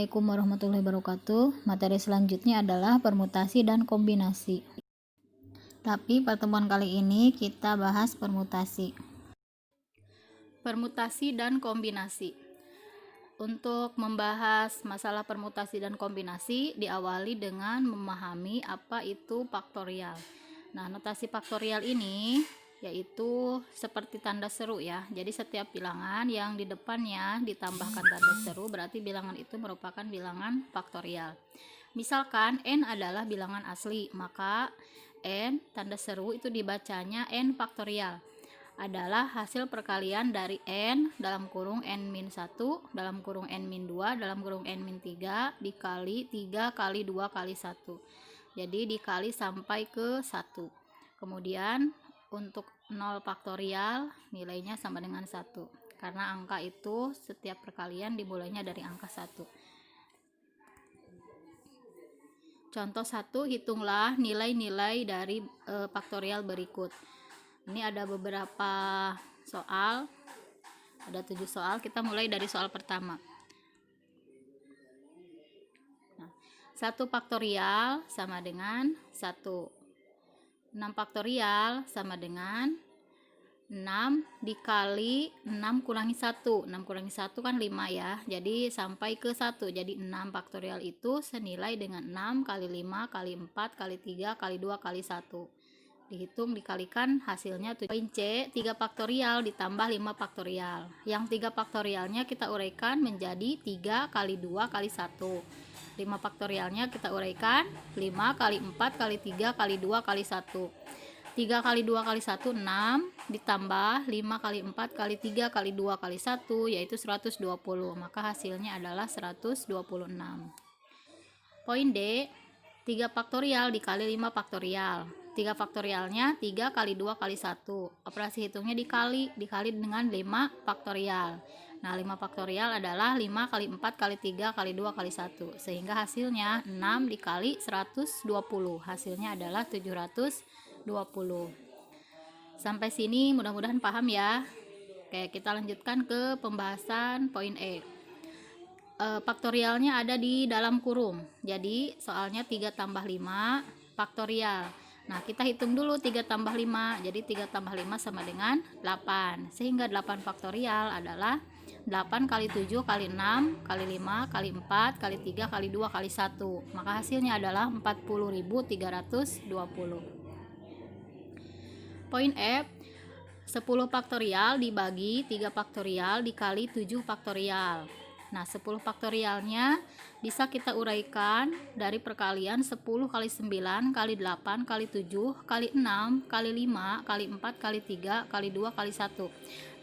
Assalamualaikum warahmatullahi wabarakatuh. Materi selanjutnya adalah permutasi dan kombinasi. Tapi pertemuan kali ini kita bahas permutasi. Permutasi dan kombinasi. Untuk membahas masalah permutasi dan kombinasi, diawali dengan memahami apa itu faktorial. Nah, notasi faktorial ini yaitu seperti tanda seru ya. Jadi setiap bilangan yang di depannya ditambahkan tanda seru berarti bilangan itu merupakan bilangan faktorial. Misalkan n adalah bilangan asli, maka n tanda seru itu dibacanya n faktorial adalah hasil perkalian dari n dalam kurung n-1 dalam kurung n-2 dalam kurung n-3 dikali 3 kali 2 kali 1. Jadi dikali sampai ke 1. Kemudian untuk 0 faktorial nilainya sama dengan 1 karena angka itu setiap perkalian dimulainya dari angka 1. Contoh 1, hitunglah nilai-nilai dari faktorial berikut. Ini ada beberapa soal, ada 7 soal. Kita mulai dari soal pertama. 1 faktorial sama dengan 1. 6 faktorial sama dengan 6 dikali 6 kurangi 1. 6 kurangi 1 kan 5 ya. Jadi sampai ke 1. Jadi 6 faktorial itu senilai dengan 6 kali 5 kali 4 kali 3 kali 2 kali 1. Dihitung dikalikan hasilnya 7. Poin C, 3 faktorial ditambah 5 faktorial. Yang 3 faktorialnya kita uraikan menjadi 3 kali 2 kali 1. 5 faktorialnya kita uraikan 5 kali 4 kali 3 kali 2 kali 1. 3 kali 2 kali 1 6 ditambah 5 kali 4 kali 3 kali 2 kali 1 yaitu 120. Maka hasilnya adalah 126. Poin D, 3 faktorial dikali 5 faktorial. 3 faktorialnya 3 kali 2 kali 1. Operasi hitungnya dikali dengan 5 faktorial. Nah, 5 faktorial adalah 5 kali 4 kali 3 kali 2 kali 1. Sehingga hasilnya 6 dikali 120. Hasilnya adalah 720. Sampai sini mudah-mudahan paham ya. Oke, kita lanjutkan ke pembahasan poin E. Faktorialnya ada di dalam kurung. Jadi soalnya 3 tambah 5 faktorial. Nah, kita hitung dulu 3 tambah 5. Jadi 3 tambah 5 sama dengan 8. Sehingga 8 faktorial adalah 8 kali 7 kali 6 kali 5 kali 4 kali 3 kali 2 kali 1. Maka hasilnya adalah 40.320. Poin F, 10 faktorial dibagi 3 faktorial dikali 7 faktorial. Nah, 10 faktorialnya bisa kita uraikan dari perkalian 10 kali 9 kali 8 kali 7 kali 6 kali 5 kali 4 kali 3 kali 2 kali 1.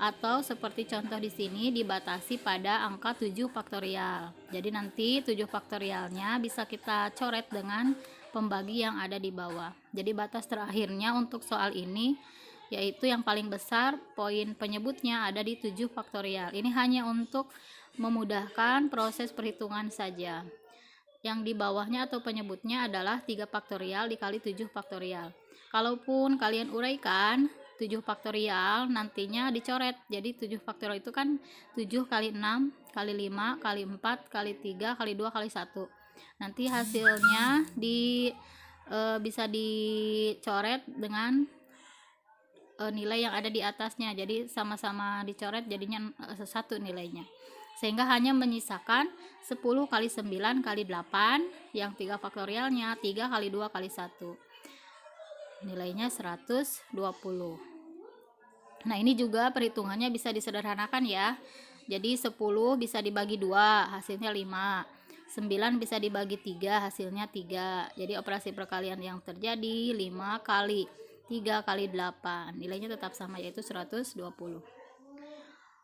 Atau seperti contoh di sini dibatasi pada angka 7 faktorial. Jadi nanti 7 faktorialnya bisa kita coret dengan pembagi yang ada di bawah. Jadi batas terakhirnya untuk soal ini yaitu yang paling besar poin penyebutnya ada di 7 faktorial. Ini hanya untuk memudahkan proses perhitungan saja. Yang di bawahnya atau penyebutnya adalah 3 faktorial dikali 7 faktorial. Kalaupun kalian uraikan 7 faktorial nantinya dicoret. Jadi 7 faktorial itu kan 7 kali 6 kali 5 kali 4 kali 3 kali 2 kali 1. Nanti hasilnya bisa dicoret dengan nilai yang ada di atasnya. Jadi sama-sama dicoret jadinya satu nilainya. Sehingga hanya menyisakan 10 kali 9 kali 8 yang 3 faktorialnya 3 kali 2 kali 1. Nilainya 120. Nah, ini juga perhitungannya bisa disederhanakan ya. Jadi 10 bisa dibagi 2, hasilnya 5. 9 bisa dibagi 3, hasilnya 3. Jadi operasi perkalian yang terjadi 5 kali 3 kali 8. Nilainya tetap sama yaitu 120.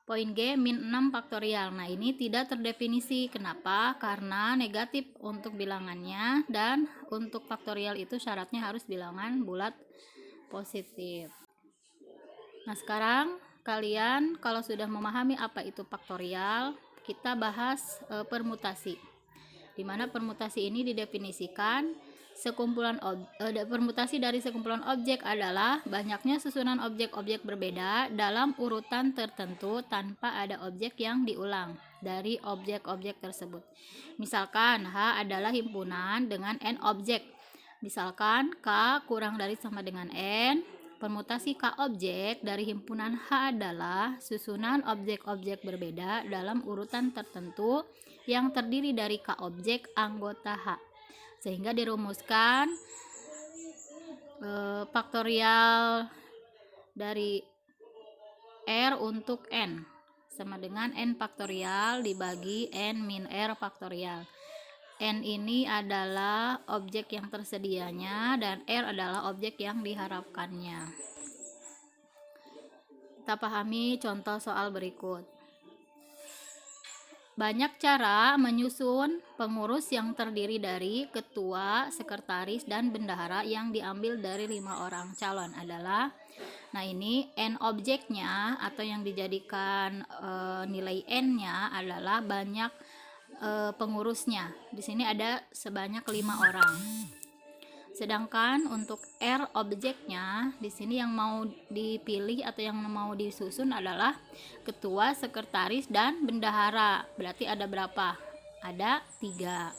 Poin G, min 6 faktorial. Nah, ini tidak terdefinisi. Kenapa? Karena negatif untuk bilangannya dan untuk faktorial itu syaratnya harus bilangan bulat positif. Nah, sekarang kalian kalau sudah memahami apa itu faktorial, kita bahas permutasi. Di mana permutasi ini didefinisikan permutasi dari sekumpulan objek adalah banyaknya susunan objek-objek berbeda dalam urutan tertentu tanpa ada objek yang diulang. dari objek-objek tersebut. Misalkan H adalah himpunan dengan N objek. Misalkan K kurang dari sama dengan N, permutasi K objek dari himpunan H adalah susunan objek-objek berbeda dalam urutan tertentu yang terdiri dari K objek anggota H. Sehingga dirumuskan faktorial dari R untuk N sama dengan N faktorial dibagi N min R faktorial. N ini adalah objek yang tersedianya dan R adalah objek yang diharapkannya. Kita pahami contoh soal berikut. Banyak cara menyusun pengurus yang terdiri dari ketua, sekretaris, dan bendahara yang diambil dari 5 orang calon adalah, nah ini N objeknya atau yang dijadikan nilai N-nya adalah banyak pengurusnya. Di sini ada sebanyak 5 orang. Sedangkan untuk R objeknya di sini yang mau dipilih atau yang mau disusun adalah ketua, sekretaris, dan bendahara. Berarti ada berapa? Ada 3.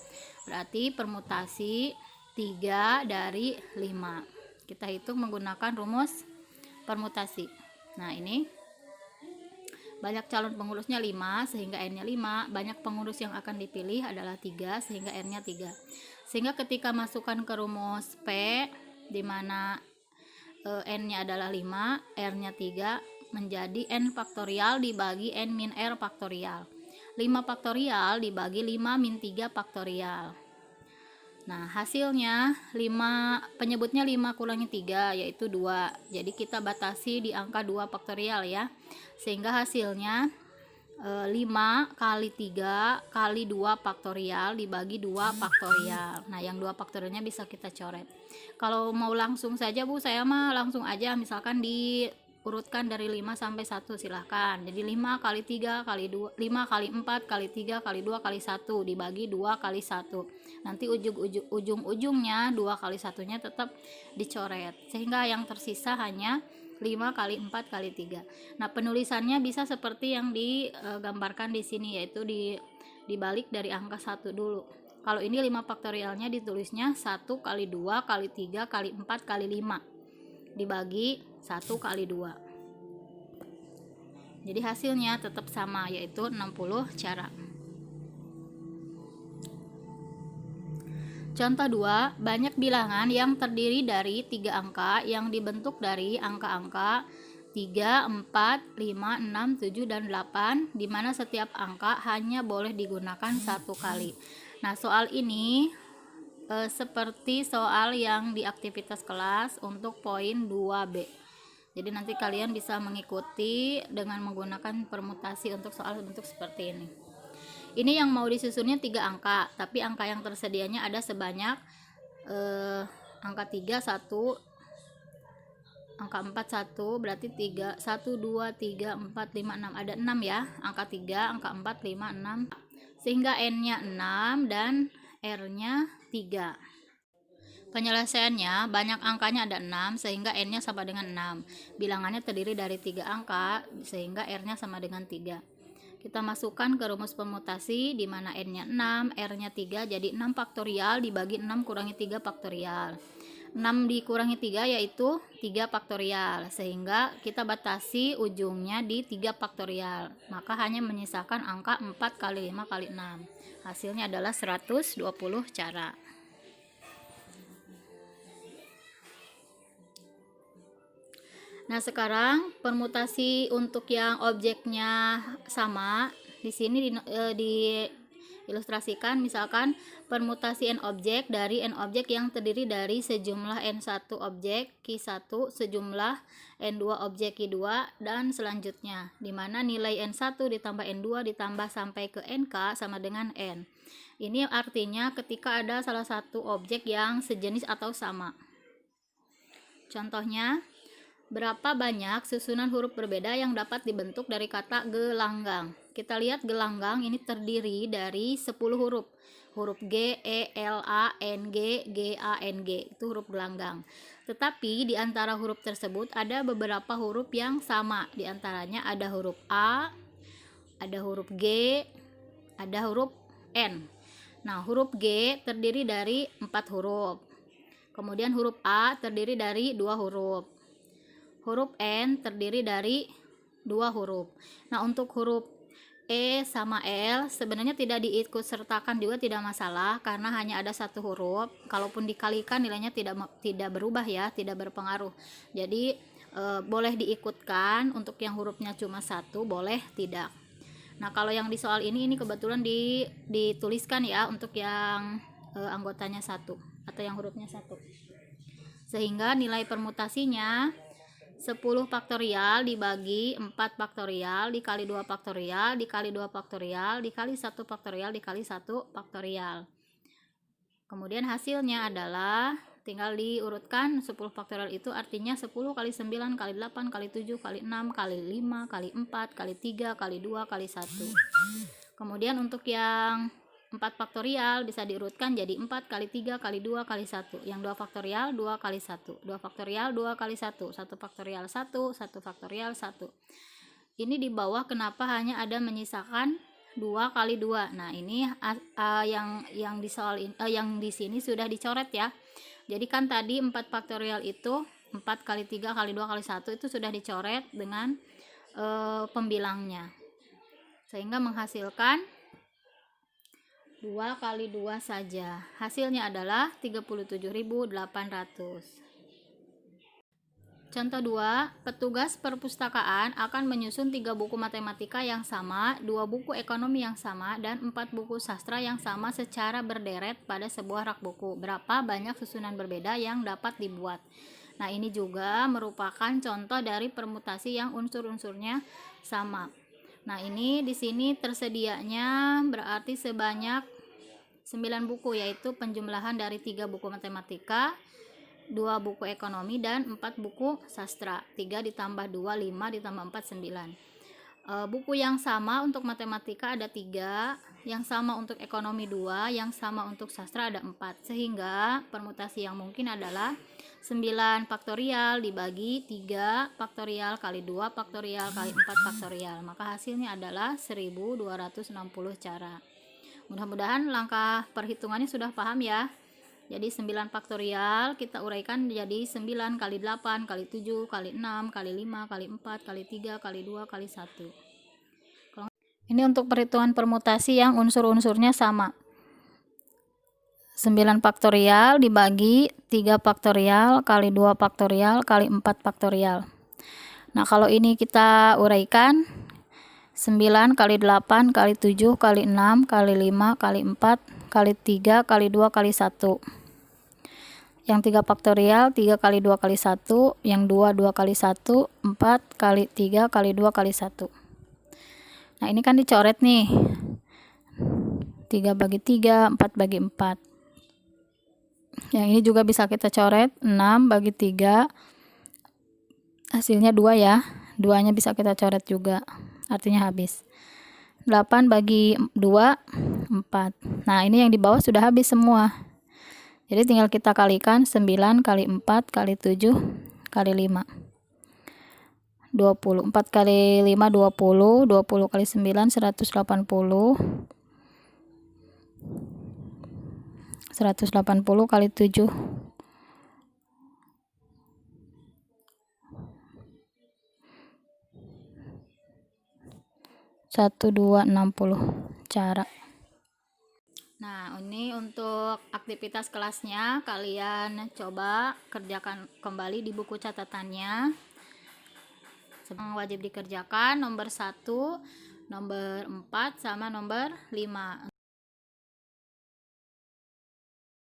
Berarti permutasi 3 dari 5. Kita hitung menggunakan rumus permutasi. Nah, ini banyak calon pengurusnya 5 sehingga N-nya 5. Banyak pengurus yang akan dipilih adalah 3 sehingga N-nya 3. Sehingga ketika masukkan ke rumus P di mana N-nya adalah 5, R-nya 3 menjadi N faktorial dibagi N min R faktorial. 5 faktorial dibagi 5 min 3 faktorial. Nah, hasilnya penyebutnya 5 kurangi 3 yaitu 2. Jadi kita batasi di angka 2 faktorial ya. Sehingga hasilnya 5 kali 3 kali 2 faktorial dibagi 2 faktorial. Nah, yang 2 faktorialnya bisa kita coret. Kalau mau langsung saja Bu, saya mah langsung aja misalkan diurutkan dari 5 sampai 1 silahkan. Jadi 5 kali 3 kali 2, 5 kali 4 kali 3 kali 2 kali 1 dibagi 2 kali 1. Nanti ujung-ujungnya 2 kali 1-nya tetap dicoret. Sehingga yang tersisa hanya 5 kali 4 kali 3. Nah, penulisannya bisa seperti yang digambarkan di sini, yaitu dibalik dari angka 1 dulu. Kalau ini 5 faktorialnya ditulisnya 1 kali 2 kali 3 kali 4 kali 5 dibagi 1 kali 2. Jadi hasilnya tetap sama, yaitu 60 cara. Contoh 2, banyak bilangan yang terdiri dari 3 angka yang dibentuk dari angka-angka 3, 4, 5, 6, 7, dan 8, di mana setiap angka hanya boleh digunakan 1 kali. Nah, soal ini seperti soal yang di aktivitas kelas untuk poin 2B. Jadi nanti kalian bisa mengikuti dengan menggunakan permutasi untuk soal bentuk seperti ini. Ini yang mau disusunnya 3 angka, tapi angka yang tersedianya ada sebanyak angka 3 1, angka 4 1, berarti 3 1 2 3 4 5 6, ada 6 ya. Angka 3, angka 4, 5, 6. Sehingga N-nya 6 dan R-nya 3. Penyelesaiannya banyak angkanya ada 6 sehingga N-nya sama dengan 6. Bilangannya terdiri dari 3 angka sehingga R-nya sama dengan 3. Kita masukkan ke rumus permutasi di mana N-nya 6, R-nya 3, jadi 6 faktorial dibagi 6 kurangi 3 faktorial. 6 dikurangi 3 yaitu 3 faktorial, sehingga kita batasi ujungnya di 3 faktorial. Maka hanya menyisakan angka 4 kali 5 kali 6. Hasilnya adalah 120 cara. Nah, sekarang permutasi untuk yang objeknya sama di sini diilustrasikan, misalkan permutasi n objek dari n objek yang terdiri dari sejumlah n1 objek Q1 sejumlah n2 objek Q2 dan selanjutnya, di mana nilai n1 ditambah n2 ditambah sampai ke nk sama dengan n. Ini artinya ketika ada salah satu objek yang sejenis atau sama. Contohnya, berapa banyak susunan huruf berbeda yang dapat dibentuk dari kata gelanggang? Kita lihat gelanggang ini terdiri dari 10 huruf. Huruf G, E, L, A, N, G, G, A, N, G. Itu huruf gelanggang. Tetapi di antara huruf tersebut ada beberapa huruf yang sama. Di antaranya ada huruf A, ada huruf G, ada huruf N. Nah, huruf G terdiri dari 4 huruf. Kemudian huruf A terdiri dari 2 huruf. Huruf N terdiri dari 2 huruf. Nah, untuk huruf E sama L sebenarnya tidak diikut sertakan juga tidak masalah karena hanya ada 1 huruf. Kalaupun dikalikan nilainya tidak berubah ya, tidak berpengaruh. Jadi boleh diikutkan. Untuk yang hurufnya cuma 1 boleh tidak. Nah, kalau yang di soal ini kebetulan dituliskan ya untuk yang anggotanya 1 atau yang hurufnya 1. Sehingga nilai permutasinya 10 faktorial dibagi 4 faktorial dikali 2 faktorial dikali 2 faktorial dikali 1 faktorial dikali 1 faktorial. Kemudian hasilnya adalah tinggal diurutkan 10 faktorial itu artinya 10 kali 9 kali 8 kali 7 kali 6 kali 5 kali 4 kali 3 kali 2 kali 1. Kemudian untuk yang 4 faktorial bisa diurutkan jadi 4 kali 3 kali 2 kali 1. Yang 2 faktorial 2 kali 1. 2 faktorial 2 kali 1. 1 faktorial 1. 1 faktorial 1. Ini di bawah kenapa hanya ada menyisakan 2 kali 2. Nah, ini yang di soal yang di sini sudah dicoret ya. Jadi kan tadi 4 faktorial itu 4 kali 3 kali 2 kali 1 itu sudah dicoret dengan pembilangnya. Sehingga menghasilkan 2 kali 2 saja. Hasilnya adalah 37.800. Contoh 2, petugas perpustakaan akan menyusun 3 buku matematika yang sama, 2 buku ekonomi yang sama, dan 4 buku sastra yang sama secara berderet pada sebuah rak buku. Berapa banyak susunan berbeda yang dapat dibuat? Nah, ini juga merupakan contoh dari permutasi yang unsur-unsurnya sama. Nah, ini di sini tersedianya berarti sebanyak 9 buku, yaitu penjumlahan dari 3 buku matematika, 2 buku ekonomi, dan 4 buku sastra. 3 ditambah 2, 5 ditambah 4, 9. Buku yang sama untuk matematika ada 3, yang sama untuk ekonomi 2, yang sama untuk sastra ada 4. Sehingga permutasi yang mungkin adalah 9 faktorial dibagi 3 faktorial kali 2 faktorial kali 4 faktorial. Maka hasilnya adalah 1260 cara. Mudah-mudahan langkah perhitungannya sudah paham ya. Jadi 9 faktorial kita uraikan jadi 9 kali 8 kali 7 kali 6 kali 5 kali 4 kali 3 kali 2 kali 1. Ini untuk perhitungan permutasi yang unsur-unsurnya sama. 9 faktorial dibagi 3 faktorial kali 2 faktorial kali 4 faktorial. Nah, kalau ini kita uraikan 9 kali 8 kali 7 kali 6 kali 5 kali 4 kali 3 kali 2 kali 1. Yang 3 faktorial 3 kali 2 kali 1, yang 2 2 kali 1, 4 kali 3 kali 2 kali 1. Nah, ini kan dicoret nih. 3 bagi 3, 4 bagi 4. Yang ini juga bisa kita coret, 6 bagi 3. Hasilnya 2 ya. 2-nya bisa kita coret juga. Artinya habis. 8 bagi 2, 4. Nah, ini yang di bawah sudah habis semua. Jadi tinggal kita kalikan 9 kali 4 kali 7 kali 5. 20. 4 kali 5 20. 20 kali 9 180. 180 kali 7. 1260 cara. Nah, ini untuk aktivitas kelasnya kalian coba kerjakan kembali di buku catatannya. Wajib dikerjakan nomor 1, nomor 4 sama nomor 5.